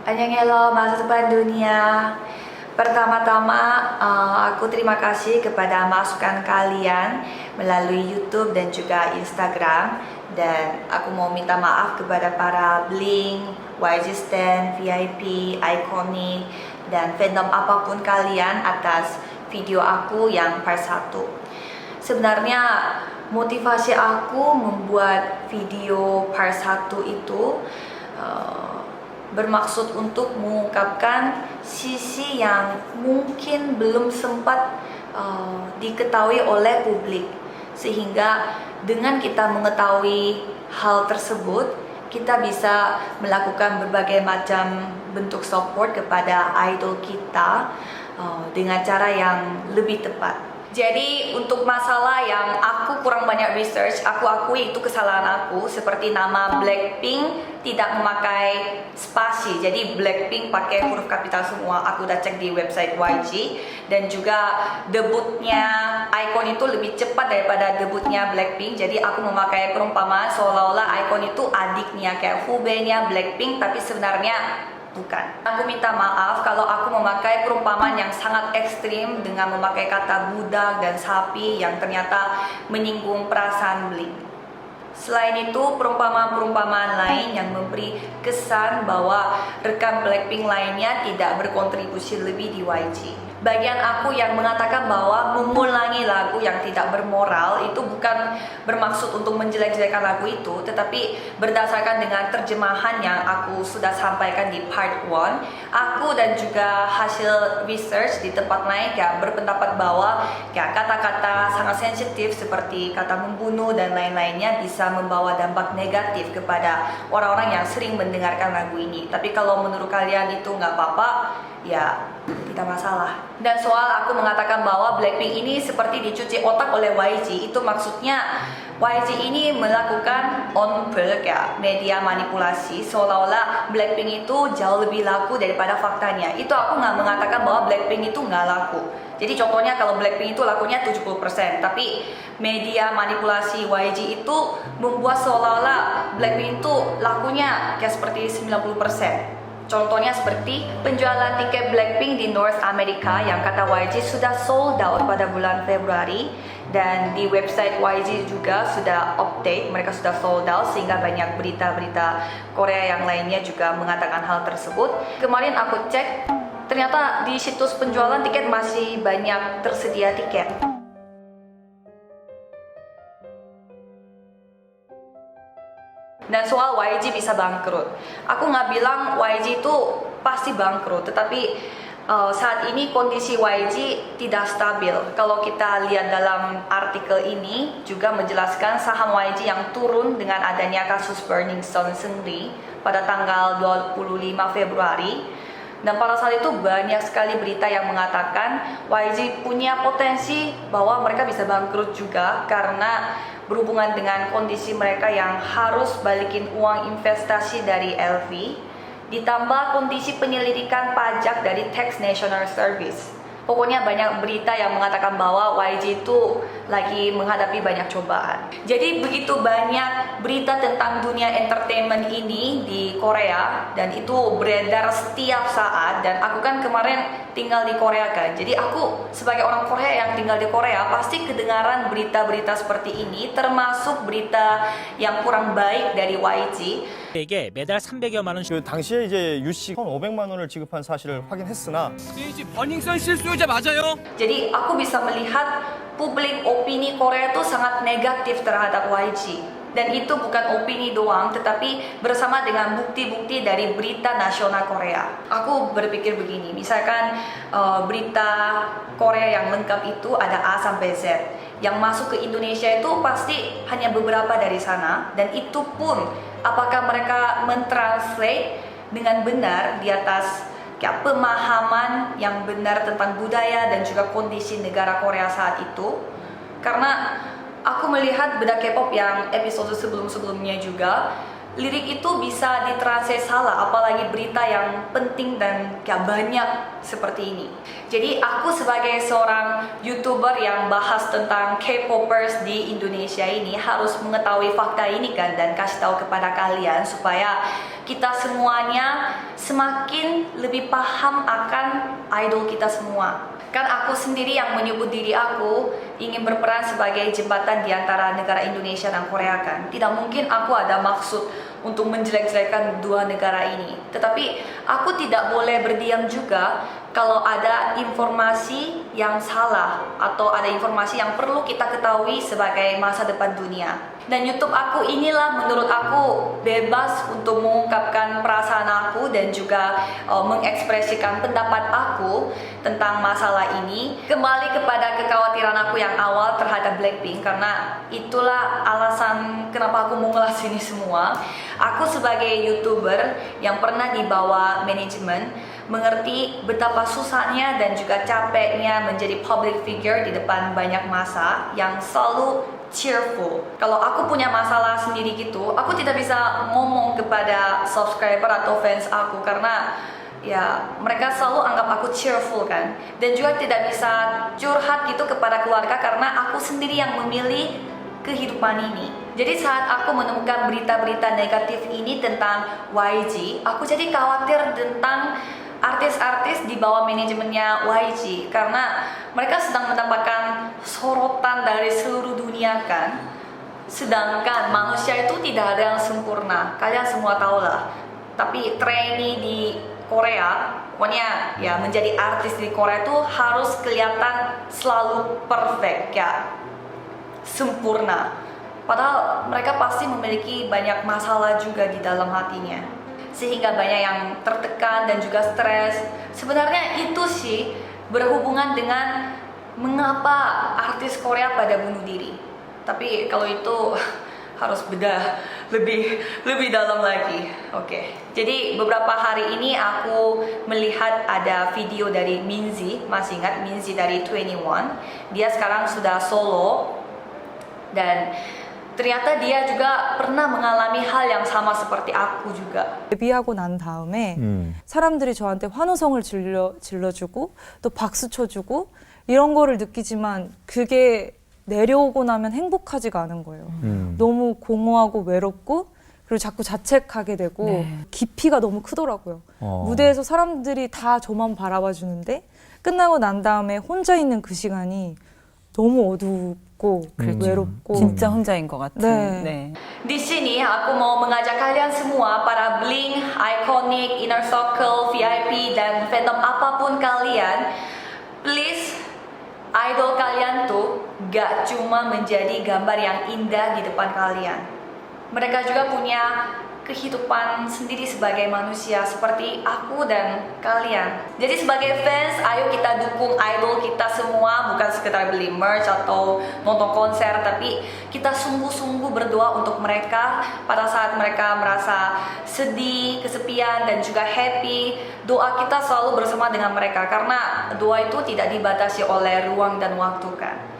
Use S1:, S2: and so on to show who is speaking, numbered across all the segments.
S1: Annyeonghaseyo, masa depan dunia. Pertama-tama, aku terima kasih kepada masukan kalian melalui YouTube dan juga Instagram. Dan aku mau minta maaf kepada para Blink, YG Stan, VIP, Iconic, dan fandom apapun kalian atas video aku yang part 1. Sebenarnya motivasi aku membuat video part 1 itu bermaksud untuk mengungkapkan sisi yang mungkin belum sempat diketahui oleh publik, sehingga dengan kita mengetahui hal tersebut, kita bisa melakukan berbagai macam bentuk support kepada idol kita dengan cara yang lebih tepat. Jadi untuk masalah yang aku kurang banyak research, aku akui itu kesalahan aku. Seperti nama Blackpink tidak memakai spasi, jadi Blackpink pakai huruf kapital semua. Aku udah cek di website YG. Dan juga debutnya Icon itu lebih cepat daripada debutnya Blackpink. Jadi aku memakai perumpamaan seolah-olah Icon itu adiknya, kayak Hubei-nya Blackpink, tapi sebenarnya bukan. Aku minta maaf kalau aku memakai perumpamaan yang sangat ekstrim dengan memakai kata budak dan sapi yang ternyata menyinggung perasaan Blink. Selain itu, perumpamaan-perumpamaan lain yang memberi kesan bahwa rekan Blackpink lainnya tidak berkontribusi lebih di YG. Bagian aku yang mengatakan bahwa mengulangi lagu yang tidak bermoral itu bukan bermaksud untuk menjelek-jelekan lagu itu, tetapi berdasarkan dengan terjemahan yang aku sudah sampaikan di part 1, aku dan juga hasil research di tempat lain berpendapat bahwa kata-kata sangat sensitif seperti kata membunuh dan lain-lainnya bisa membawa dampak negatif kepada orang-orang yang sering mendengarkan lagu ini. Tapi kalau menurut kalian itu nggak apa-apa, ya tidak masalah. Dan soal aku mengatakan bahwa Blackpink ini seperti dicuci otak oleh YG, itu maksudnya YG ini melakukan on purpose media manipulasi seolah-olah Blackpink itu jauh lebih laku daripada faktanya. Itu aku nggak mengatakan bahwa Blackpink itu nggak laku. Jadi contohnya kalau Blackpink itu lakunya 70%, tapi media manipulasi YG itu membuat seolah-olah Blackpink itu lakunya kayak seperti 90%. Contohnya seperti penjualan tiket Blackpink di North America yang kata YG sudah sold out pada bulan Februari, dan di website YG juga sudah update, mereka sudah sold out, sehingga banyak berita-berita Korea yang lainnya juga mengatakan hal tersebut. Kemarin aku cek, ternyata di situs penjualan tiket masih banyak tersedia tiket. Dan soal YG bisa bangkrut, aku nggak bilang YG itu pasti bangkrut, tetapi saat ini kondisi YG tidak stabil. Kalau kita lihat dalam artikel ini juga menjelaskan saham YG yang turun dengan adanya kasus Burning Sun Seungri pada tanggal 25 Februari. Dan pada saat itu banyak sekali berita yang mengatakan YG punya potensi bahwa mereka bisa bangkrut juga karena berhubungan dengan kondisi mereka yang harus balikin uang investasi dari LV, ditambah kondisi penyelidikan pajak dari Tax National Service. Pokoknya banyak berita yang mengatakan bahwa YG itu lagi menghadapi banyak cobaan. Jadi begitu banyak berita tentang dunia entertainment ini di Korea, dan itu beredar setiap saat. Dan aku kan kemarin tinggal di Korea kan, jadi aku sebagai orang Korea yang tinggal di Korea pasti kedengaran berita-berita seperti ini, termasuk berita yang kurang baik dari YG.
S2: 에게 매달 300여만 원.
S3: 그 당시에 이제 유 씨 1,500만 원을 지급한 사실을 확인했으나
S4: 버닝썬 실수요자 맞아요?
S1: Jadi aku bisa melihat publik opini Korea itu sangat negatif terhadap YG. Dan itu bukan opini doang, tetapi bersama dengan bukti-bukti dari berita nasional Korea. Aku berpikir begini, misalkan berita Korea yang lengkap itu ada A sampai Z. Yang masuk ke Indonesia itu pasti hanya beberapa dari sana, dan itu pun apakah mereka mentranslate dengan benar di atas pemahaman yang benar tentang budaya dan juga kondisi negara Korea saat itu. Karena aku melihat bedah K-pop yang episode sebelum-sebelumnya juga, lirik itu bisa ditranslate salah, apalagi berita yang penting dan gak banyak seperti ini. Jadi aku sebagai seorang YouTuber yang bahas tentang K-popers di Indonesia ini harus mengetahui fakta ini kan, dan kasih tahu kepada kalian supaya kita semuanya semakin lebih paham akan idol kita semua. Kan aku sendiri yang menyebut diri aku ingin berperan sebagai jembatan di antara negara Indonesia dan Korea kan. Tidak mungkin aku ada maksud untuk menjelek-jelekan dua negara ini. Tetapi aku tidak boleh berdiam juga kalau ada informasi yang salah atau ada informasi yang perlu kita ketahui sebagai masa depan dunia. Dan YouTube aku inilah menurut aku bebas untuk mengungkapkan perasaan aku dan juga mengekspresikan pendapat aku tentang masalah ini. Kembali kepada kekhawatiran aku yang awal terhadap Blackpink, karena itulah alasan kenapa aku mengulas ini semua. Aku sebagai YouTuber yang pernah dibawa manajemen mengerti betapa susahnya dan juga capeknya menjadi public figure di depan banyak massa yang selalu cheerful. Kalau aku punya masalah sendiri gitu, aku tidak bisa ngomong kepada subscriber atau fans aku karena ya mereka selalu anggap aku cheerful kan. Dan juga tidak bisa curhat gitu kepada keluarga karena aku sendiri yang memilih kehidupan ini. Jadi saat aku menemukan berita-berita negatif ini tentang YG, aku jadi khawatir tentang artis-artis di bawah manajemennya YG karena mereka sedang mendapatkan sorotan dari seluruh dunia kan. Sedangkan manusia itu tidak ada yang sempurna, kalian semua tahu lah. Tapi trainee di Korea, pokoknya ya menjadi artis di Korea itu harus kelihatan selalu perfect ya, sempurna. Padahal mereka pasti memiliki banyak masalah juga di dalam hatinya, sehingga banyak yang tertekan dan juga stres. Sebenarnya itu sih berhubungan dengan mengapa artis Korea pada bunuh diri. Tapi kalau itu harus bedah lebih dalam lagi. Oke. Jadi beberapa hari ini aku melihat ada video dari Minzy, masih ingat Minzy dari 21. Dia sekarang sudah solo dan ternyata dia juga pernah mengalami hal yang sama seperti aku juga.
S5: 데뷔하고 난 다음에 사람들이 저한테 환호성을 질러주고 또 박수 쳐주고 이런 거를 느끼지만 그게 내려오고 나면 행복하지가 않은 거예요. 너무 공허하고 외롭고 그리고 자꾸 자책하게 되고 깊이가 너무 크더라고요. 무대에서 사람들이 다 저만 바라봐 주는데 끝나고 난 다음에 혼자 있는 그 시간이 너무 어둡고 외롭고
S6: 진짜 혼자인 것 같은.
S5: 네.
S6: 네.
S1: Di sini aku mau mengajak kalian semua, para Blink, Iconic, Inner Circle, VIP, dan fandom apapun kalian, please, idol kalian tuh gak cuma menjadi gambar yang indah di depan kalian. Mereka juga punya kehidupan sendiri sebagai manusia seperti aku dan kalian. Jadi sebagai fans, ayo kita dukung idol kita semua, bukan sekedar beli merch atau nonton konser, tapi kita sungguh-sungguh berdoa untuk mereka pada saat mereka merasa sedih, kesepian, dan juga happy. Doa kita selalu bersama dengan mereka karena doa itu tidak dibatasi oleh ruang dan waktu kan.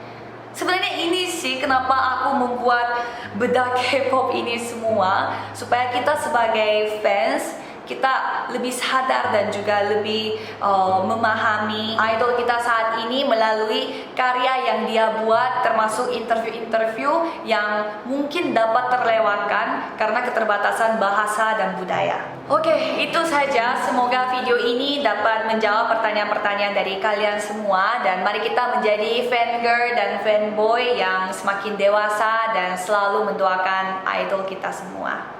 S1: Sebenarnya ini sih kenapa aku membuat bedah K-pop ini semua, supaya kita sebagai fans kita lebih sadar dan juga lebih memahami idol kita saat ini melalui karya yang dia buat, termasuk interview-interview yang mungkin dapat terlewatkan karena keterbatasan bahasa dan budaya. Oke, itu saja. Semoga video ini dapat menjawab pertanyaan-pertanyaan dari kalian semua, dan mari kita menjadi fangirl dan fanboy yang semakin dewasa dan selalu mendoakan idol kita semua.